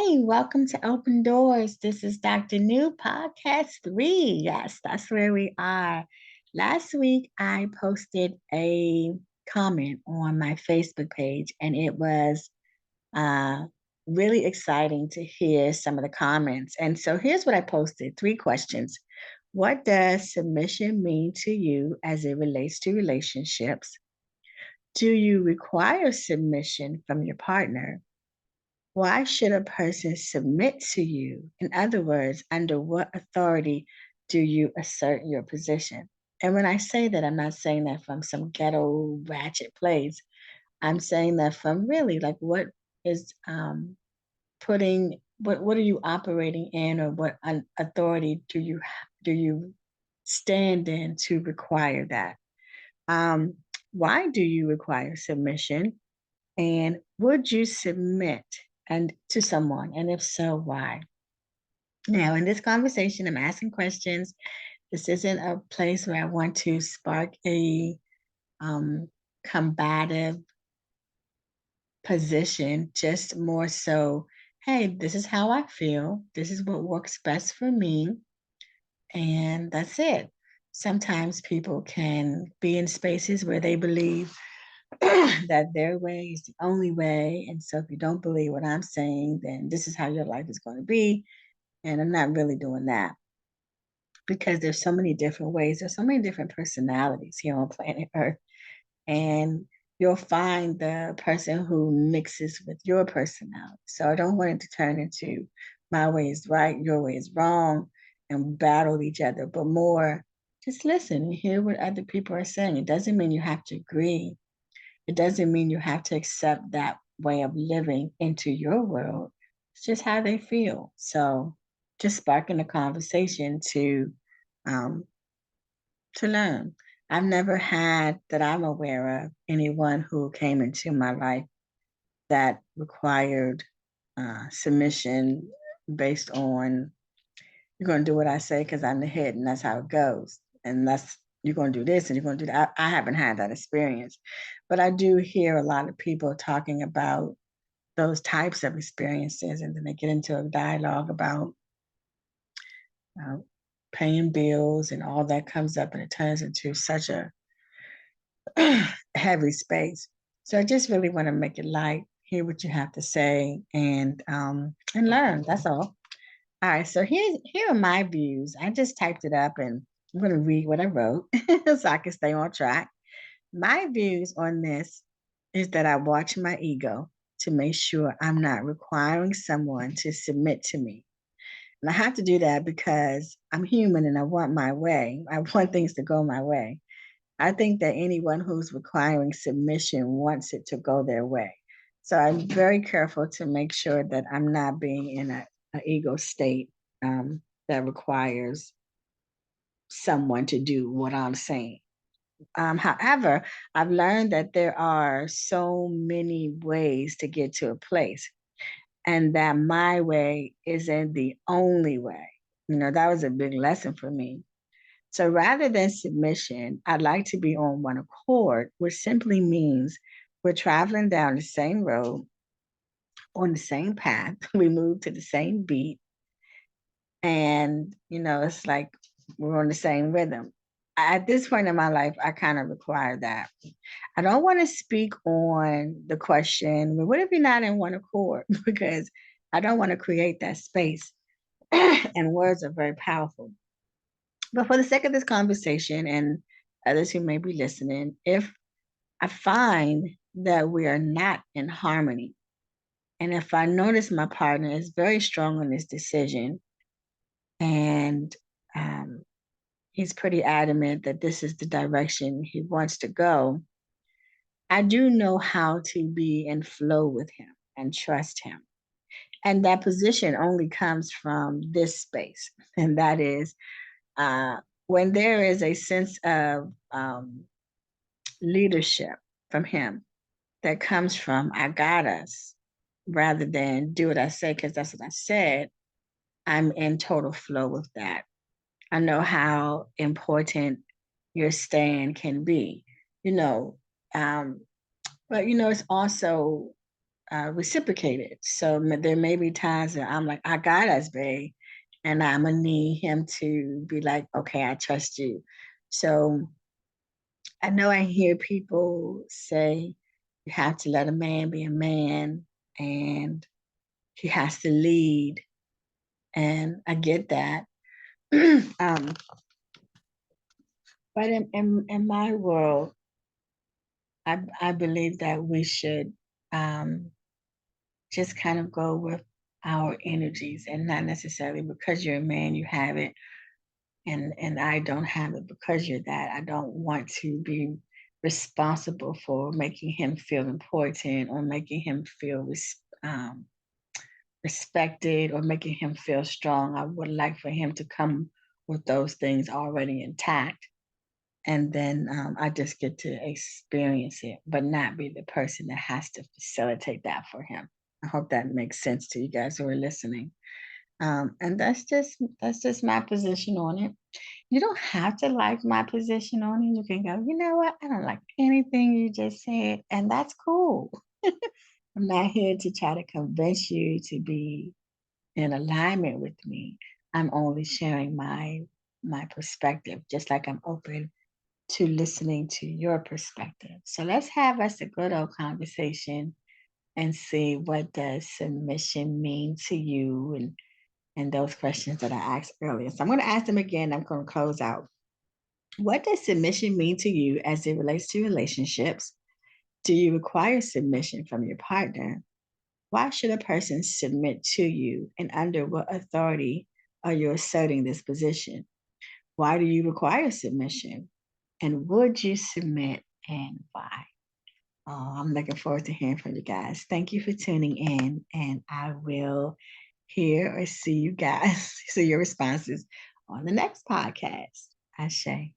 Hey, welcome to Open Doors. This is Dr. New Podcast 3. Yes, that's where we are. Last week, I posted a comment on my Facebook page, and it was uh, really exciting to hear some of the comments. And so here's what I posted 3 questions. What does submission mean to you as it relates to relationships? Do you require submission from your partner? Why should a person submit to you? In other words, under what authority do you assert your position? And when I say that, I'm not saying that from some ghetto ratchet place. I'm saying that from really like what is putting what are you operating in, or what authority do you stand in to require that? Um, why do you require submission? And would you submit and to someone? And if so, why? Now, in this conversation, I'm asking questions. This isn't a place where I want to spark a um, combative position, just more so, hey, this is how I feel. This is what works best for me. And that's it. Sometimes people can be in spaces where they believe that their way is the only way. And so if you don't believe what I'm saying, then this is how your life is going to be. And I'm not really doing that because there's so many different ways. There's so many different personalities here on planet Earth. And you'll find the person who mixes with your personality. So I don't want it to turn into my way is right, your way is wrong, and battle each other, but more just listen and hear what other people are saying. It doesn't mean you have to agree. It doesn't mean you have to accept that way of living into your world. It's just how they feel. So just sparking a conversation um, to learn. I've never had that I'm aware of anyone who came into my life that required submission based on you're going to do what I say because I'm the head and that's how it goes. And that's you're going to do this and you're going to do that. I haven't had that experience, but I do hear a lot of people talking about those types of experiences, and then they get into a dialogue about uh, paying bills and all that comes up, and it turns into such a heavy space. So I just really want to make it light, hear what you have to say, and learn. That's all. All right, so here are my views. I just typed it up and I'm going to read what I wrote so I can stay on track. My views on this is that I watch my ego to make sure I'm not requiring someone to submit to me. And I have to do that because I'm human and I want my way. I want things to go my way. I think that anyone who's requiring submission wants it to go their way. So I'm very careful to make sure that I'm not being in an ego state that requires someone to do what I'm saying. However, I've learned that there are so many ways to get to a place, and that my way isn't the only way. That was a big lesson for me. So rather than submission, I'd like to be on one accord, which simply means we're traveling down the same road, on the same path. We move to the same beat. And, it's like we're on the same rhythm. At this point in my life, I kind of require that. I don't want to speak on the question, well, what if you're not in one accord? Because I don't want to create that space. And words are very powerful. But for the sake of this conversation and others who may be listening, if I find that we are not in harmony, and if I notice my partner is very strong on this decision, and um, he's pretty adamant that this is the direction he wants to go, I do know how to be in flow with him and trust him. And that position only comes from this space, and that is uh, when there is a sense of leadership from him that comes from I got us rather than do what I say because that's what I said. I'm in total flow with that. I know how important your stand can be, you know. Um, but it's also reciprocated. So there may be times that I'm like, I got us, babe. And I'm going to need him to be like, okay, I trust you. So I know I hear people say you have to let a man be a man and he has to lead. And I get that. um, but in my world, I believe that we should um, just kind of go with our energies and not necessarily because you're a man, you have it. And I don't have it because you're that. I don't want to be responsible for making him feel important or making him feel respected or making him feel strong. I would like for him to come with those things already intact. And then I just get to experience it, but not be the person that has to facilitate that for him. I hope that makes sense to you guys who are listening. And that's just my position on it. You don't have to like my position on it. You can go, you know what? I don't like anything you just said, and that's cool. I'm not here to try to convince you to be in alignment with me. I'm only sharing my perspective, just like I'm open to listening to your perspective. So let's have us a good old conversation and see what does submission mean to you and those questions that I asked earlier. So I'm going to ask them again. I'm going to close out. What does submission mean to you as it relates to relationships? Do you require submission from your partner? Why should a person submit to you? And under what authority are you asserting this position? Why do you require submission? And would you submit and why? Oh, I'm looking forward to hearing from you guys. Thank you for tuning in, and I will hear or see you guys, see your responses on the next podcast. Ashe.